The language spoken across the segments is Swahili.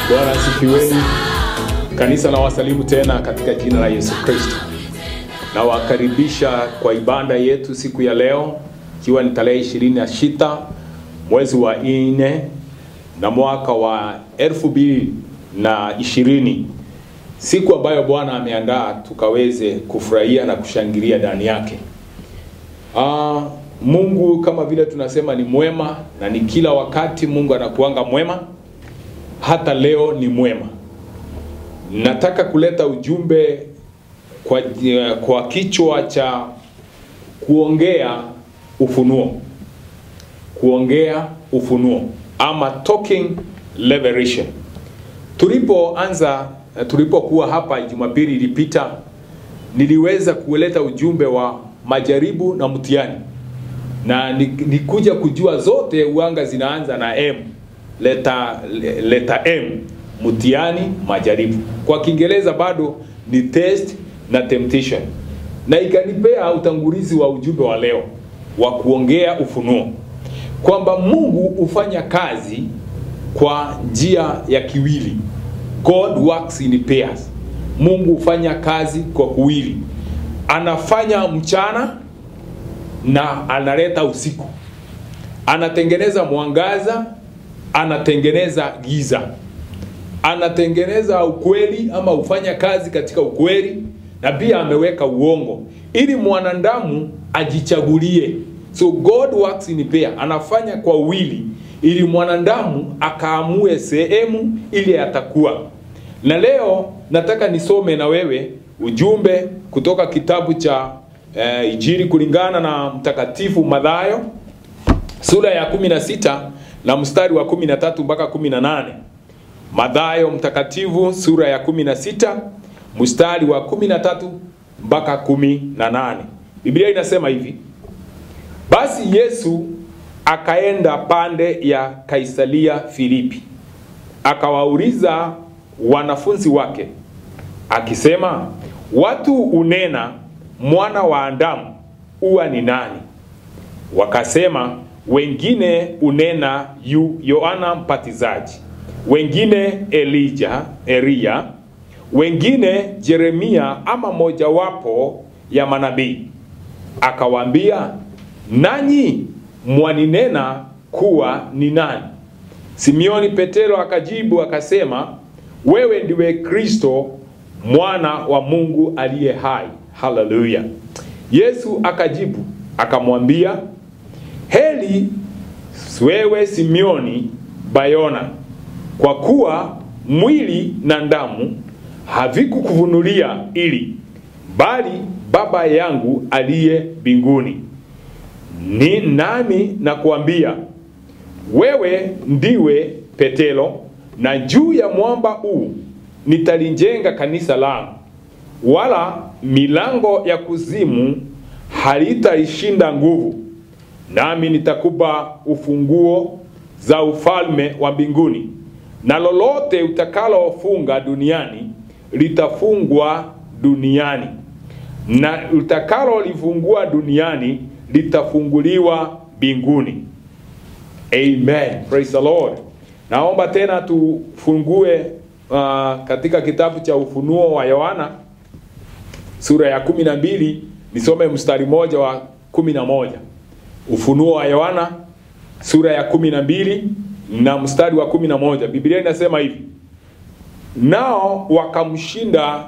Bwana asifiweni. Kanisa na wasalimu tena katika jina la Yesu Kristo. Na wakaribisha kwa ibada yetu siku ya leo, ikiwa ni tarehe 26 mwezi wa 4 na mwaka wa 2020. Siku ambayo Bwana ameandaa tukaweze kufurahia na kushangilia ndani yake. Mungu kama vile tunasema ni mwema, na ni kila wakati Mungu anakuanga mwema. Hata leo ni mwema. Nataka kuleta ujumbe kwa kichwa cha kuongea ufunuo. Kuongea ufunuo ama talking revelation. Tulipokuwa hapa Jumapili ilipita, niliweza kuleta ujumbe wa majaribu na mtihani. Na nikuja kujua zote uanga zinaanza na M. Leta M, mtihani, majaribu. Kwa Kiingereza bado ni test na temptation. Na ikanipea utangulizi wa ujumbe wa leo wa kuongea ufunuo, kwamba Mungu hufanya kazi kwa njia ya kiwili. God works in pairs. Mungu hufanya kazi kwa kuwili. Anafanya mchana na analeta usiku. Anatengeneza mwangaza, anatengeneza giza. Anatengeneza ukweli ama hufanya kazi katika ukweli, na pia ameweka uongo ili mwanadamu ajichagulie. So God works in pair. Anafanya kwa uwili ili mwanadamu akaamue sehemu ile atakuwa. Na leo nataka nisome na wewe ujumbe kutoka kitabu cha Injili kulingana na Mtakatifu Mathayo sura ya 16 na mstari wa 13 mpaka 18. Mathayo mtakatifu sura ya 16 mstari wa 13 mpaka 18. Biblia inasema hivi: basi Yesu akaenda pande ya Kaisaria Filipi. Akawauliza wanafunzi wake akisema, watu unena mwana wa Adamu uwa ni nani? Wakasema, wengine unena Yohana Mbatizaji, wengine Elia, wengine Yeremia ama mojawapo ya manabii. Akawaambia, nanyi mwaninena kuwa ni nani? Simeoni Petero akajibu akasema, wewe ndiwe Kristo, mwana wa Mungu aliye hai. Hallelujah. Yesu akajibu akamwambia, heri wewe Simeoni Bayona, kwa kuwa mwili na damu havikukufunulia ili, bali Baba yangu aliye mbinguni. Ni nami nakuambia, wewe ndiwe Petero, na juu ya mwamba huu nitalijenga kanisa langu, wala milango ya kuzimu halitaishinda nguvu. Nami nitakupa ufunguo za ufalme wa mbinguni, na lolote utakalofunga duniani litafungwa duniani, na utakalolifungua duniani litafunguliwa mbinguni. Amen. Praise the Lord. Naomba tena tufungue katika kitabu cha Ufunuo wa Yohana sura ya 12, nisome mstari moja wa 11. Ufunuo wa Yohana sura ya 12 na mstari wa 11. Biblia inasema hivi: nao wakamshinda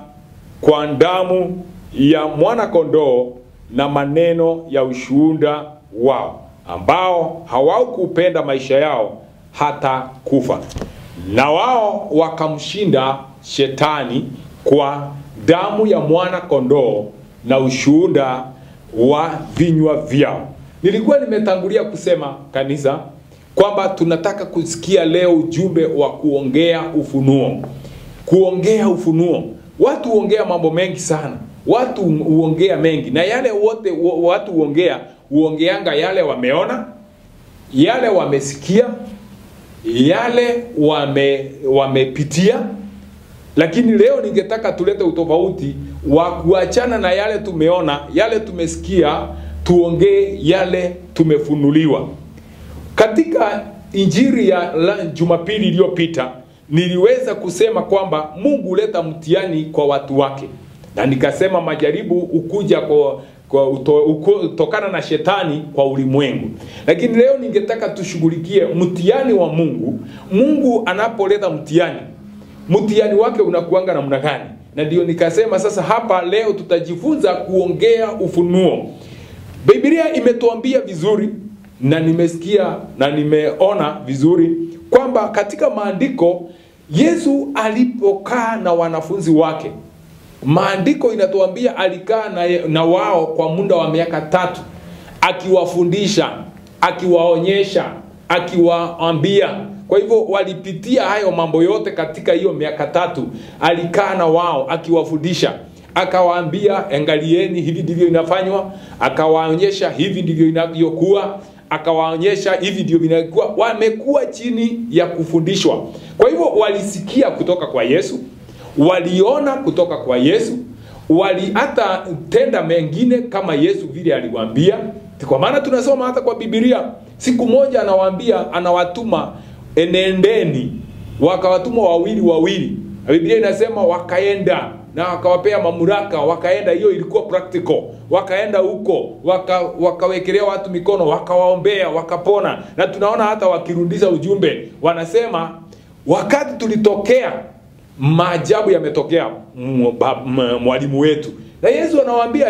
kwa damu ya mwana kondoo na maneno ya ushuhuda wao, ambao hawakupenda maisha yao hata kufa. Na wao wakamshinda shetani kwa damu ya mwana kondoo na ushuhuda wa vinywa vyao. Nilikuwa nimetangulia kusema kanisa kwamba tunataka kusikia leo ujumbe wa kuongea ufunuo. Kuongea ufunuo. Watu huongea mambo mengi sana. Watu huongea mengi, na yale wote watu huongeanga yale wameona, yale wamesikia, yale wamepitia. Lakini leo ningetaka tulete utofauti wa kuachana na yale tumeona, yale tumesikia, tuongee yale tumefunuliwa. Katika Injili ya Jumapili iliyopita niliweza kusema kwamba Mungu huleta mtihani kwa watu wake. Na nikasema majaribu ukuja kutokana na shetani kwa ulimwengu. Lakini leo ningetaka tushughulikie mtihani wa Mungu. Mungu anapoleta mtihani wake unakuanga namna gani? Na ndio nikasema sasa hapa leo tutajifunza kuongea ufunuo. Biblia imetuambia vizuri na nimesikia na nimeona vizuri kwamba katika maandiko Yesu alipokaa na wanafunzi wake, maandiko inatuambia alikaa na wao kwa muda wa miaka 3 akiwafundisha, akiwaonyesha, akiwaambia. Kwa hivyo walipitia hayo mambo yote katika hiyo miaka 3. Alikaa na wao akiwafundisha, akawaambia angalieni hivi ndivyo inafanywa, akawaonyesha hivi ndivyo inavyokuwa, akawaonyesha hivi ndivyo vinakuwa. Wamekuwa chini ya kufundishwa. Kwa hivyo walisikia kutoka kwa Yesu, waliona kutoka kwa Yesu, hata tenda mengine kama Yesu vile aliwaambia. Kwa maana tunasoma hata kwa Biblia siku moja anawaambia, anawatuma enendeni, wakawatuma wawili. Biblia inasema wakaenda na wakawapea mamlaka, wakaenda. Hiyo ilikuwa practical. Wakaenda huko, wakawekelea watu mikono, wakawaombea, wakapona. Na tunaona hata wakirudisha ujumbe wanasema wakati tulitokea maajabu yametokea mwalimu wetu. Na Yesu anawaambia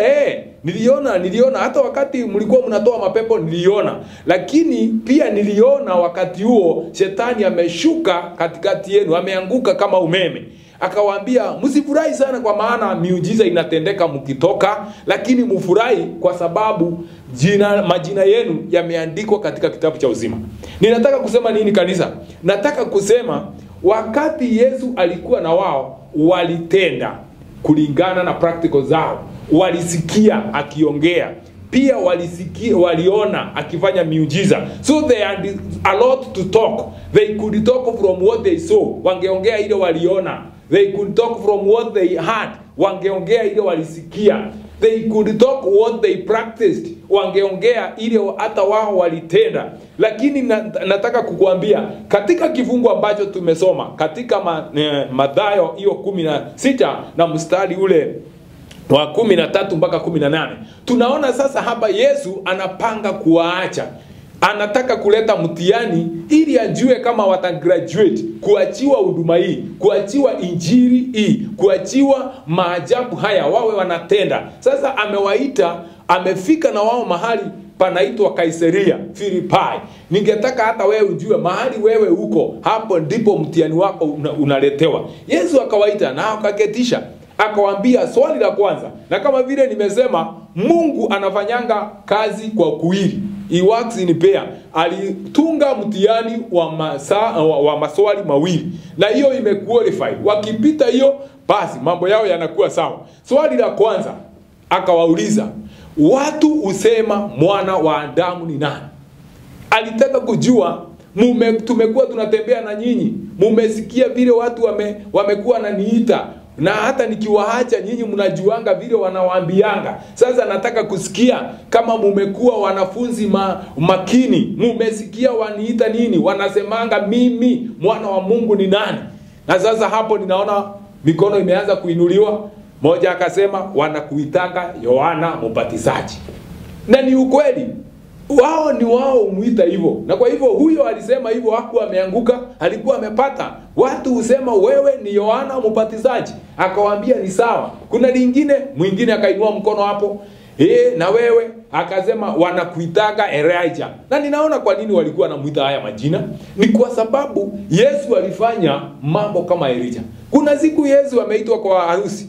niliona hata wakati mlikuwa mnatoa mapepo niliona, lakini pia niliona wakati huo shetani ameshuka katikati yenu, ameanguka kama umeme. Akawaambia msifurahi sana kwa maana miujiza inatendeka mkitoka, lakini mfurahi kwa sababu majina yenu yameandikwa katika kitabu cha uzima. Ninataka kusema nini kanisa? Nataka kusema wakati Yesu alikuwa na wao, walitenda kulingana na practical zao. Walisikia akiongea, pia waliona akifanya miujiza. So they had a lot to talk. They could talk from what they saw. Wangeongea ile waliona. They could talk from what they heard. Wangeongea ile walisikia. They could talk what they practiced. Wangeongea ile hata wao walitenda. Lakini nataka kukuambia katika kifungu ambacho tumesoma katika Mathayo hiyo 16 na mstari ule wa 13 mpaka 18, tunaona sasa hapa Yesu anapanga kuwaacha. Anataka kuleta mtihani ili ajue kama watagraduate, kuachiwa huduma hii, kuachiwa injili hii, kuachiwa maajabu haya wawe wanatenda. Sasa amewaita, amefika na wao mahali panaitwa Kaisaria Filipi. Ningetaka hata wewe ujue mahali wewe uko, hapo ndipo mtihani wako unaletewa. Yesu akawaita na akaketisha, akawaambia swali la kwanza. Na kama vile nimesema, Mungu anafanyanga kazi kwa kuili. He works in pair. Alitunga mtihani wa maswali mawili, na hiyo imequalified. Wakipita hiyo, basi mambo yao yanakuwa sawa. Swali la kwanza akawauliza, watu husema mwana wa Adamu ni nani? Alitaka kujua, tumekuwa tunatembea na nyinyi, mumesikia vile watu wamekuwa wananiita, na hata nikiwaacha nyinyi mnajuanga vile wanawaambianga. Sasa nataka kusikia kama mumekuwa wanafunzi makini, mumesikia waniita nini, wanasemanga mimi mwana wa Mungu ni nani. Na sasa hapo ninaona mikono imeanza kuinuliwa. Moja akasema wanakuitanga Yohana Mbatizaji. Na ni ukweli, wao ni wao umuita hivyo. Na kwa hivyo huyo alisema hivyo, hakuwa ameanguka, alikuwa amepata. Watu husema wewe ni Yohana Mbatizaji. Akawaambia ni sawa. Kuna lingine, mwingine akainua mkono hapo, na wewe akasema wanakuitaga Elijah. Na ninaona kwa nini walikuwa wanamuita haya majina. Ni kwa sababu Yesu alifanya mambo kama Elijah. Kuna siku Yesu ameitwa kwa harusi,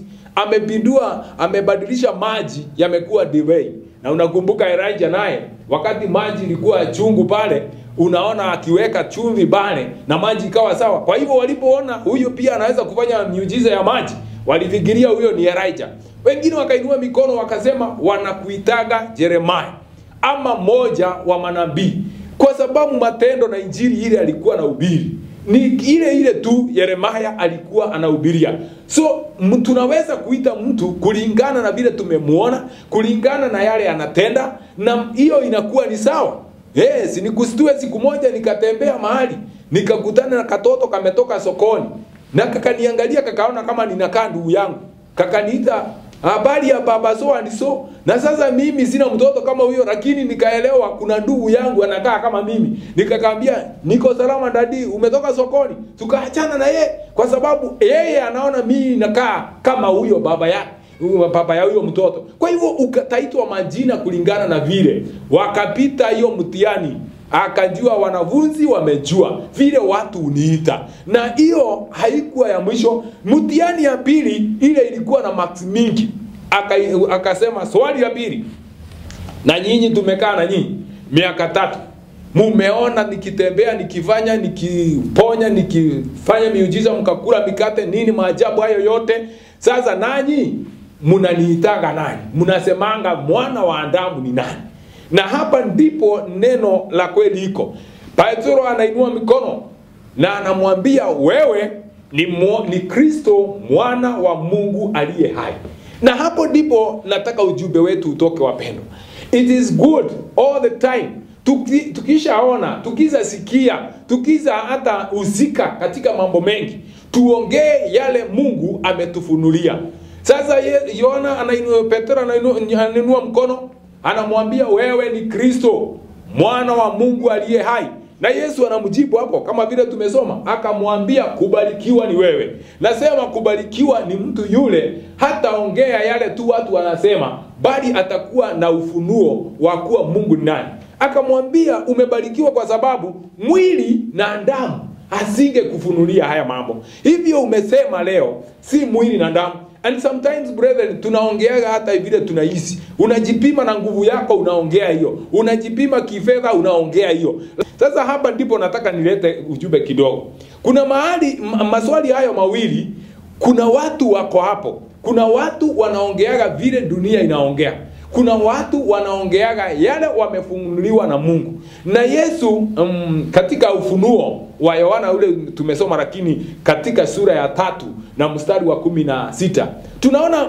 amebadilisha maji yamekuwa divai. Na unakumbuka Elijah naye wakati maji ilikuwa chungu pale, unaona akiweka chumvi pale na maji ikawa sawa. Kwa hivyo walipoona huyo pia anaweza kufanya miujiza ya maji, walifikiria huyo ni Elijah. Wengine wakainua mikono wakasema wanakuitaga Jeremiah ama moja wa manabii, kwa sababu matendo na injili ile alikuwa anahubiri ni ile tu Yeremia alikuwa anahubiria. So tunaweza kuita mtu kulingana na vile tumemuona, kulingana na yale anatenda, na hiyo inakuwa ni sawa. Yes, nikustue siku moja nikatembea mahali nikakutana na katoto kametoka sokoni, na kakaniangalia, kakaona kama ninakaa ndugu yangu, kakaniita, habari ya baba so and so. Na sasa mimi sina mtoto kama huyo, lakini nikaelewa kuna ndugu yangu anakaa kama mimi. Nikakwambia, niko salama dadi, umetoka sokoni. Tukaachana na yeye kwa sababu yeye anaona mimi nakaa kama huyo baba yake, baba ya huyo mtoto. Kwa hivyo ukataitwa majina kulingana na vile wakapita hiyo mtihani. Akajua wanafunzi wamejua vile watu uniita. Na hiyo haikuwa ya mwisho. Mtihani ya pili ile ilikuwa na marks mingi. Akasema swali ya pili, na nyinyi tumekaa na nyinyi miaka 3. Mumeona nikitembea, nikifanya, nikiponya, nikifanya miujiza, mkakula mikate, nini maajabu hayo yote. Sasa nanyi mnaniitaga nani? Mnasemanga mwana wa Adamu ni nani? Na hapa ndipo neno la kweli liko. Petro anainua mikono na anamwambia, wewe ni Kristo mwana wa Mungu aliye hai. Na hapo ndipo nataka ujumbe wetu utoke, wapendwa. It is good all the time. Tukishaona, tukizasikia, tukiza hata uzika katika mambo mengi, tuongee yale Mungu ametufunulia. Sasa Petro anainua mkono, anamwambia, wewe ni Kristo mwana wa Mungu aliye hai. Na Yesu anamjibu hapo kama vile tumesoma, akamwambia, kubarikiwa ni wewe. Nasema kubarikiwa ni mtu yule hataongea yale tu watu wanasema, bali atakuwa na ufunuo wa kuwa Mungu ni nani. Akamwambia, umebarikiwa kwa sababu mwili na damu asinge kufunulia haya mambo. Hivyo umesema leo, si mwili na damu. And sometimes brethren, tunaongea hata vile tunahisi. Unajipima na nguvu yako, unaongea hiyo. Unajipima kifedha, unaongea hiyo. Sasa hapa ndipo nataka nilete ujumbe kidogo. Kuna mahali maswali hayo mawili, kuna watu wako hapo. Kuna watu wanaongeaga vile dunia inaongea. Kuna watu wanaongeaga yale wamefunuliwa na Mungu. Na Yesu katika ufunuo wa Yohana ule tumesoma, lakini katika sura ya 3 na mstari wa 16, tunaona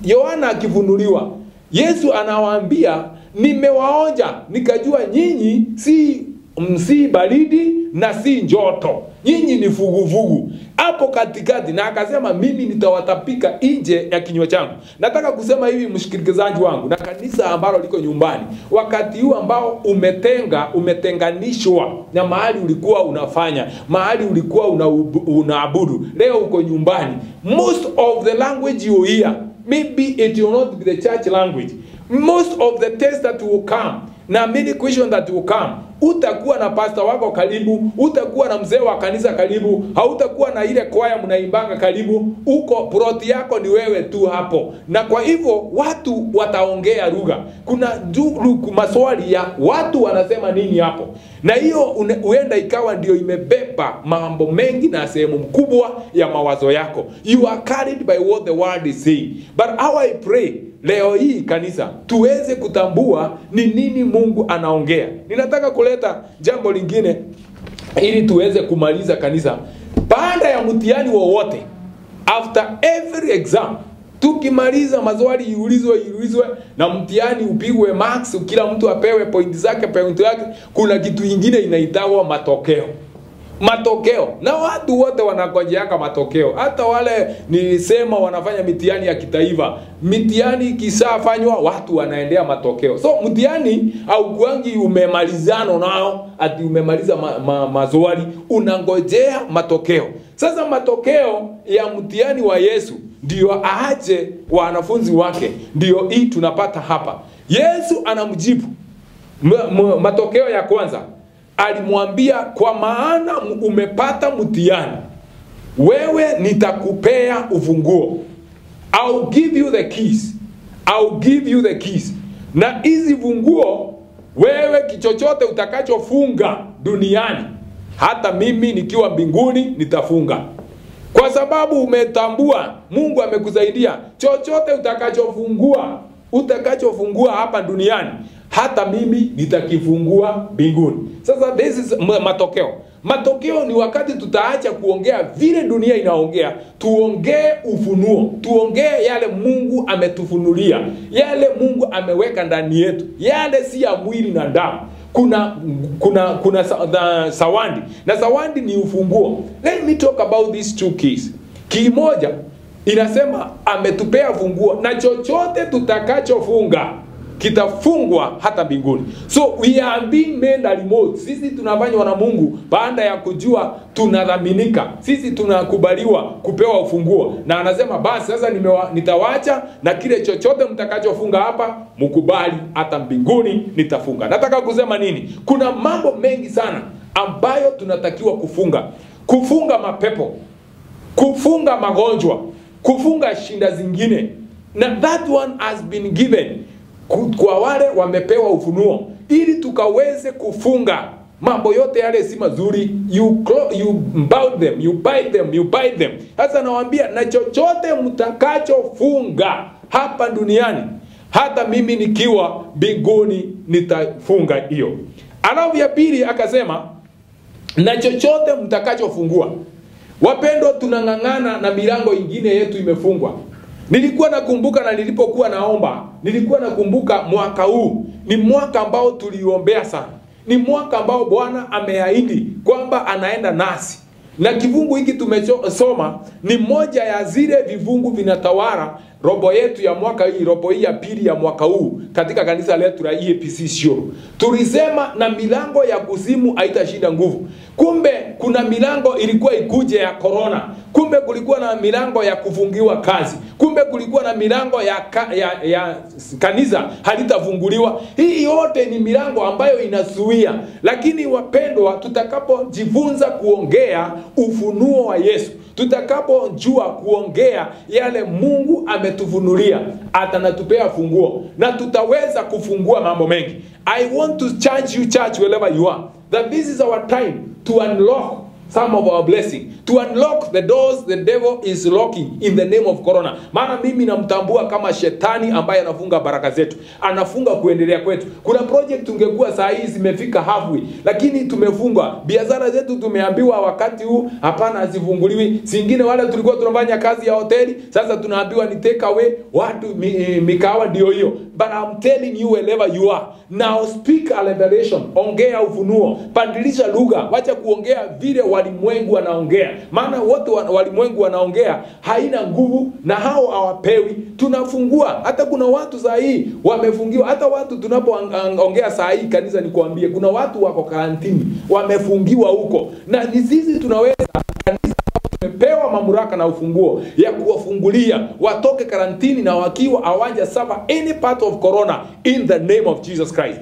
Yohana akifunuliwa, Yesu anawaambia, nimewaonja nikajua nyinyi si baridi na si joto, nyinyi ni vuguvugu hapo katikati. Na akasema, mimi nitawatapika nje ya kinywa changu. Nataka kusema hivi, mshikilizaji wangu na kanisa ambalo liko nyumbani, wakati huu ambao umetenganishwa na mahali ulikuwa unafanya, mahali ulikuwa unaabudu, leo uko nyumbani, most of the language you hear, maybe it will not be the church language. Most of the tests that will come, na many questions that will come, utakuwa na pastor wako karibu, utakuwa na mzee wa kanisa karibu, hautakuwa na ile kwaya mnaimbanga karibu, uko plot yako ni wewe tu hapo. Na kwa hivyo watu wataongea lugha. Kuna maswali ya watu wanasema nini hapo. Na hiyo huenda ikawa ndio imebeba mambo mengi na sehemu mkubwa ya mawazo yako. You are carried by what the world is saying. But how I pray leo hii kanisa tuweze kutambua ni nini Mungu anaongea. Ninataka kuleta jambo lingine ili tuweze kumaliza kanisa. Baada ya mtihani wowote, after every exam, tukimaliza maswali iulizwe na mtihani upigwe marks, kila mtu apewe point zake, kuna kitu kingine inaitwa matokeo. Na watu wote wanagojeaka matokeo. Hata wale nilisema wanafanya mitihani ya kitaifa, mitihani kisafanywa watu wanaendea matokeo. So mtihani au kuangi umemalizano nao, ati umemaliza maswali, unangojea matokeo. Sasa matokeo ya mtihani wa Yesu ndio aache wanafunzi wake, ndio hii tunapata hapa. Yesu anamjibu. Matokeo ya kwanza, alimwambia, kwa maana umepata mtihani, wewe nitakupea ufunguo. I'll give you the keys. I'll give you the keys. Na hizi funguo, wewe kichochote utakachofunga duniani, hata mimi nikiwa mbinguni nitafunga. Kwa sababu umetambua Mungu amekusaidia, chochote utakachofungua hapa duniani, hata mimi nitakifungua mbinguni. Sasa this is matokeo. Matokeo ni wakati tutaacha kuongea vile dunia inaongea, tuongee ufunuo, tuongee yale Mungu ametufunulia, yale Mungu ameweka ndani yetu, yale si ya mwili na damu. kuna sawandi, na sawandi ni ufunguo. Let me talk about these two keys. Key moja inasema ametupea funguo, na chochote tutakachofunga kitafungwa hata mbinguni. So we are being made a remote. Sisi tunafanywa na Mungu baada ya kujua tunadhaminika. Sisi tunakubaliwa kupewa ufunguo. Na anasema basi sasa nitawacha, na kile chochote mtakachofunga hapa mkubali, hata mbinguni nitafunga. Nataka kusema nini? Kuna mambo mengi sana ambayo tunatakiwa kufunga. Kufunga mapepo, kufunga magonjwa, kufunga shinda zingine. Na that one has been given kwa wale wamepewa ufunuo, ili tukaweze kufunga mambo yote yale si mazuri. You bow them, you buy them. Sasa nawaambia, na chochote mtakachofunga hapa duniani, hata mimi nikiwa mbinguni nitafunga hiyo. Alafu ya pili akasema, na chochote mtakachofungua. Wapendwa, tunang'ang'ana na milango ingine yetu imefungwa. Nilikuwa nakumbuka, na nilipokuwa naomba, nilikuwa nakumbuka mwaka huu ni mwaka ambao tuliombea sana. Ni mwaka ambao Bwana ameahidi kwamba anaenda nasi. Na kifungu hiki tumesoma ni moja ya zile vifungu vinatawala robo yetu ya mwaka hii, robo hii ya pili ya mwaka huu katika kanisa letu la EAPC Sio. Tulisema na milango ya kuzimu haitashinda nguvu. Kumbe kuna milango ilikuwa ikuje ya corona. Kumbe kulikuwa na milango ya kufungiwa kazi. Kumbe kulikuwa na milango ya kanisa halitafunguliwa. Hii yote ni milango ambayo inasuia. Lakini wapendwa, tutakapojifunza kuongea ufunuo wa Yesu, tutakapojua kuongea yale Mungu ametufunulia, atanatupea funguo, na tutaweza kufungua mambo mengi. I want to charge you, church, wherever you are, that this is our time to unlock some of our blessing, to unlock the doors the devil is locking in the name of corona. Maana mimi namtambua kama shetani ambaye anafunga baraka zetu, anafunga kuendelea kwetu. Kuna project tungekuwa saa hii zimefika halfway, lakini tumefunga. Biashara zetu tumeambiwa wakati huu hapana, hazifunguliwi. Singine wale tulikuwa tunafanya kazi ya hoteli, sasa tunaambiwa ni take away, watu mikawa ndio hiyo. But I'm telling you, wherever you are, now speak a revelation. Ongea ufunuo, pandilisha lugha, wacha kuongea vile walimwengu wanaongea. Maana wote walimwengu wanaongea haina nguvu, na hao hawapewi. Tunafungua. Hata kuna watu saa hii wamefungiwa. Hata watu tunapoongea saa hii kanisa, nikwambie kuna watu wako karantini, wamefungiwa huko. Na ni sisi tunaweza, kanisa tumepewa mamlaka na ufunguo ya kuwafungulia watoke karantini na wakiwa hawaja suffer any part of corona in the name of Jesus Christ.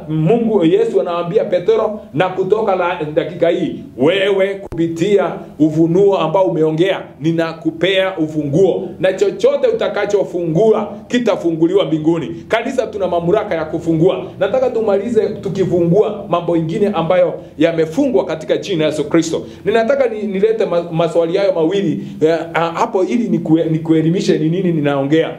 Mungu Yesu anawaambia Petro, na kutoka dakika hii wewe kupitia ufunuo ambao umeongea ninakupea ufunguo, na chochote utakachofungua kitafunguliwa mbinguni. Kanisa tuna mamlaka ya kufungua. Nataka tumalize tukifungua mambo mengine ambayo yamefungwa katika jina la Yesu Kristo. Ninataka nilete maswali hayo mawili hapo ili nikuelimishe ni nini ninaongea.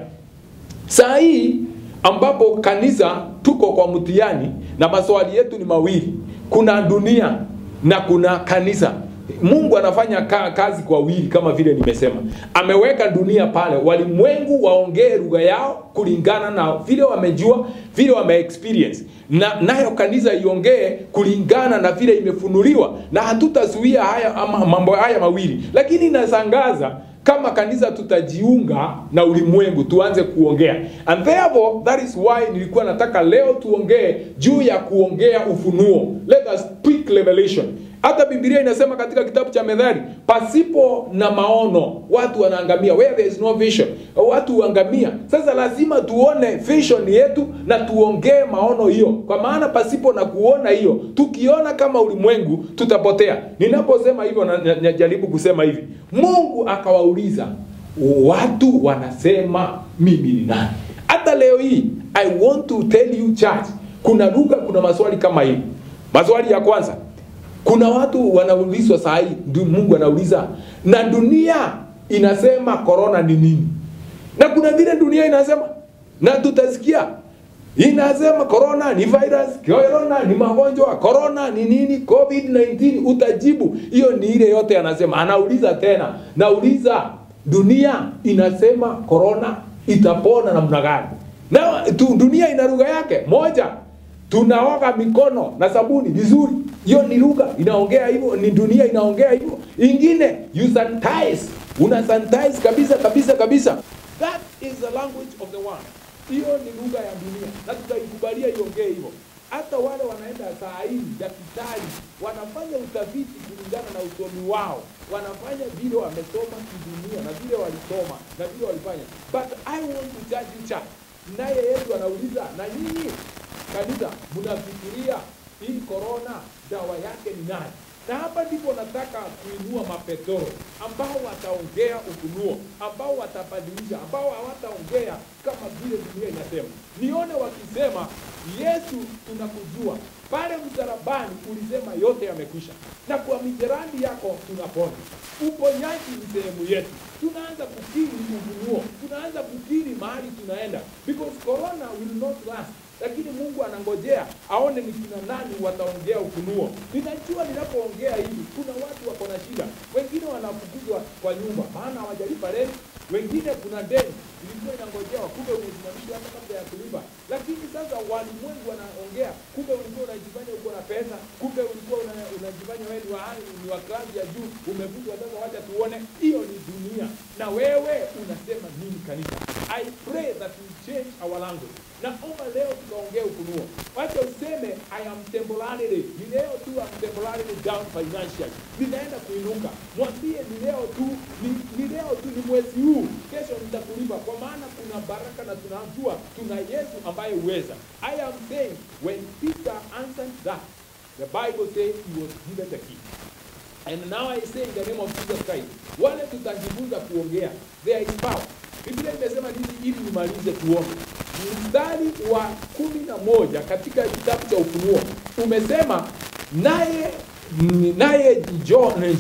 Saa hii ambapo kanisa tuko kwa mtihani, na maswali yetu ni mawili. Kuna dunia na kuna kanisa. Mungu anafanya kazi kwa wili kama vile nimesema. Ameweka dunia pale, walimwengu waongee lugha yao kulingana na vile wamejua, vile wame-experience. Na nayo kanisa iongee kulingana na vile imefunuliwa, na hatutazuia haya mambo haya mawili. Lakini nasangaza kama kanisa tutajiunga na ulimwengu, tuanze kuongea. And therefore, that is why nilikuwa nataka leo tuongee juu ya kuongea ufunuo. Let us speak revelation. Hata Biblia inasema katika kitabu cha Methali, pasipo na maono watu wanaangamia. Where there is no vision, watu huangamia. Sasa lazima tuone vision yetu na tuongee maono hiyo. Kwa maana pasipo na kuona hiyo, tukiona kama ulimwengu tutapotea. Ninaposema hivyo najaribu kusema hivi. Mungu akawauliza, watu wanasema mimi ni nani? Hata leo hii I want to tell you, church, kuna maswali kama hivi. Maswali ya kwanza, kuna watu wanaulizwa saa hii, Mungu anauliza, na dunia inasema corona ni nini? Na kuna vile dunia inasema, na tutasikia inasema corona ni virus, corona ni magonjwa, corona ni nini, COVID-19. Utajibu hiyo ni ile yote anasema. Anauliza tena, nauliza, dunia inasema corona itapona namna gani? Na dunia ina lugha yake moja. tunaoga mikono na sabuni vizuri. Hiyo ni lugha inaongea hivyo, ni dunia inaongea hivyo. Ingine, you sanitize, una sanitize kabisa. That is the language of the world. Hiyo ni lugha ya dunia na tutaikubalia iongee hivyo. Hata wale wanaenda saa hii daktari wanafanya utafiti kulingana na usomi wao, wanafanya vile wamesoma kidunia na vile walisoma na vile walifanya. But I want to judge you, church. Naye Yesu anauliza, na nyinyi kanisa mnafikiria hii corona dawa yake ni nani? Na hapa ndipo nataka kuinua mapetoro ambao wataongea ufunuo, ambao watabadilisha, ambao hawataongea kama vile dunia inasema. Nione wakisema, Yesu tunakujua, pale msalabani ulisema yote yamekwisha, na kwa mijerandi yako tunapona. Uponyaji ni sehemu yetu. Tunaanza kukiri ufunuo, tunaanza kukiri mahali tunaenda, because corona will not last. Lakini Mungu anangojea aone ni kina nani wataongea ufunuo. Ninajua ninapoongea hivi kuna watu wako na shida. Wengine wanafukuzwa kwa nyumba maana hawajalipa rent. Wengine kuna deni ilikuwa inangojea kumbe umesimamishwa hata kabla ya kulipa. Lakini sasa walimwengu wanaongea kumbe ulikuwa unajifanya uko na pesa, kumbe ulikuwa unajifanya wewe ni wa klabu ya juu, umefutwa sasa wacha tuone. Hiyo ni dunia. Na wewe unasema nini kanisa? I pray that we change our language. Na leo tukaongea ufunuo. Wacha useme I am temporarily. Ni leo tu I'm temporarily down financially. Ninaenda kuinuka. Mwambie ni leo tu, ni leo tu, ni mwezi huu. Kesho nitakulipa kwa maana kuna baraka na tunajua tuna Yesu ambaye uweza. I am saying when Peter answered that, the Bible says he was given the key. And now I say in the name of Jesus Christ, wale tutajifunza kuongea, there is power. Biblia imesema nini ili nimalize tuombe? Mstari wa 11 katika kitabu cha Ufunuo umesema naye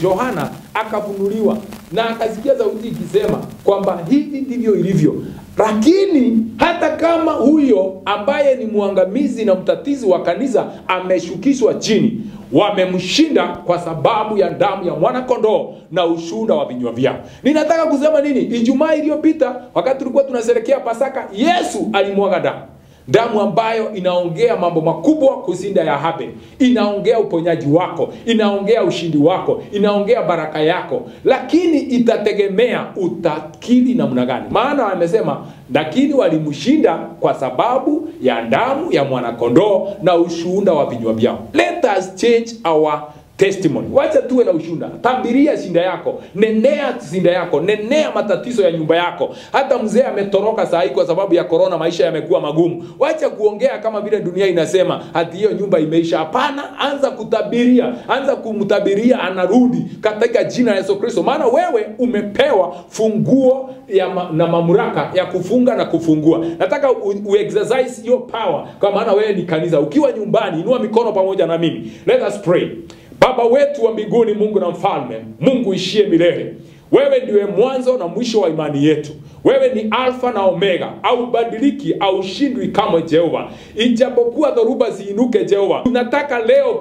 Yohana akafunuliwa na akasikia sauti ikisema kwamba hivi ndivyo ilivyo. Lakini hata kama huyo ambaye ni muangamizi na mtatizi wa kanisa ameshukishwa chini, wamemshinda kwa sababu ya damu ya mwana kondoo na ushuhuda wa vinywa vyao. Ninataka kusema nini? Ijumaa iliyopita wakati tulikuwa tunasherehekea Pasaka, Yesu alimwaga damu. Damu ambayo inaongea mambo makubwa kushinda ya Habel. Inaongea uponyaji wako, inaongea ushindi wako, inaongea baraka yako. Lakini itategemea utakiri namna gani. Maana amesema lakini walimshinda kwa sababu ya damu ya mwana kondoo na ushuhuda wa vinywa vyao. Let us change our testimony. Wacha tuwe na ushuhuda. Tabiria shinda yako, nenea shinda yako, nenea matatizo ya nyumba yako. Hata mzee ametoroka saa hii kwa sababu ya corona, maisha yamekuwa magumu. Wacha kuongea kama vile dunia inasema hadi hiyo nyumba imeisha. Hapana, anza kutabiria, anza kumtabiria anarudi katika jina la Yesu Kristo. Maana wewe umepewa funguo na mamlaka ya kufunga na kufungua. Nataka exercise your power kwa maana wewe ni kanisa. Ukiwa nyumbani, inua mikono pamoja na mimi. Let us pray. Baba wetu wa mbinguni, Mungu na mfalme, Mungu ishie milele. Wewe ndiwe mwanzo na mwisho wa imani yetu. Wewe ni Alfa na Omega, au badiliki au shindwi kama Jehova. Ijapokuwa dhoruba ziinuke Jehova, tunataka leo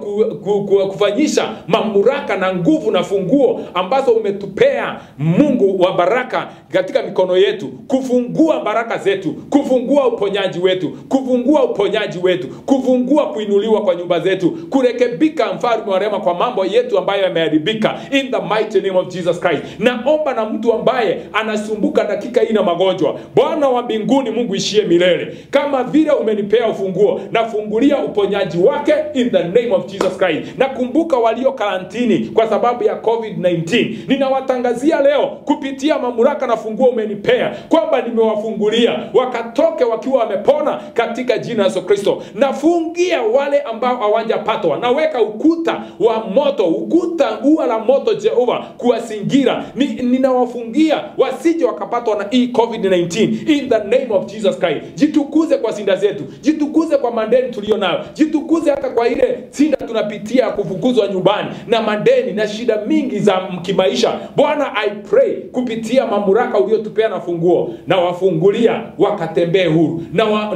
kufanyisha mamlaka na nguvu na funguo ambazo umetupea Mungu wa baraka katika mikono yetu, kufungua baraka zetu, kufungua uponyaji wetu, kufungua uponyaji wetu, kufungua kuinuliwa kwa nyumba zetu, kurekebika mfalme wa rehema kwa mambo yetu ambayo yameharibika, in the mighty name of Jesus Christ. Naomba na mtu ambaye anasumbuka dakika hii na magonjwa, Bwana wa mbinguni, Mungu ishie milele, kama vile umenipea ufunguo, nafungulia uponyaji wake in the name of Jesus Christ. Nakumbuka walio karantini kwa sababu ya COVID-19, ninawatangazia leo kupitia mamlaka na funguo umenipea kwamba nimewafungulia wakatoke wakiwa wamepona katika jina la Yesu Kristo. Nafungia wale ambao hawajapatwa, naweka ukuta wa moto, ukuta ua la moto Jehova kuwasingira. Ninawafungia wasije wakapatwa na hii COVID-19 in the name of Jesus Christ. Jitukuze kwa sinda zetu, jitukuze kwa madeni tulio nayo, jitukuze hata kwa ile sinda tunapitia kufukuzwa nyumbani na madeni na shida mingi za kimaisha. Bwana, I pray kupitia mamlaka uliyotupea na funguo, na wafungulia wakatembee huru,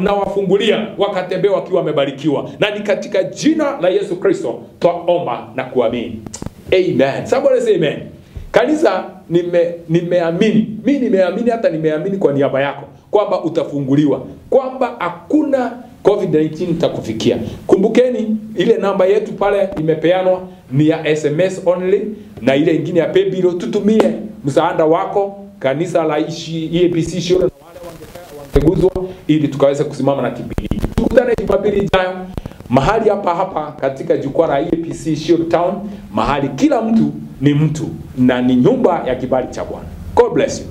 na wafungulia wakatembee wakiwa wamebarikiwa, na ni katika jina la Yesu Kristo twaomba na kuamini, amen. Somebody say amen. Kanisa, nimeamini. Mimi nimeamini, hata nimeamini kwa niaba yako kwamba utafunguliwa, kwamba hakuna COVID-19 itakufikia. Kumbukeni ile namba yetu pale imepeanwa ni ya SMS only, na ile ingine ya PayBill. Tutumie msaada wako kanisa la EAPC Shore na wale wangeguzwa, ili tukaweze kusimama na kibili. Tukutane Jumapili ijayo mahali hapa katika jukwaa la EAPC Shore Town, mahali kila mtu ni mtu na ni nyumba ya kibali cha Bwana. God bless you.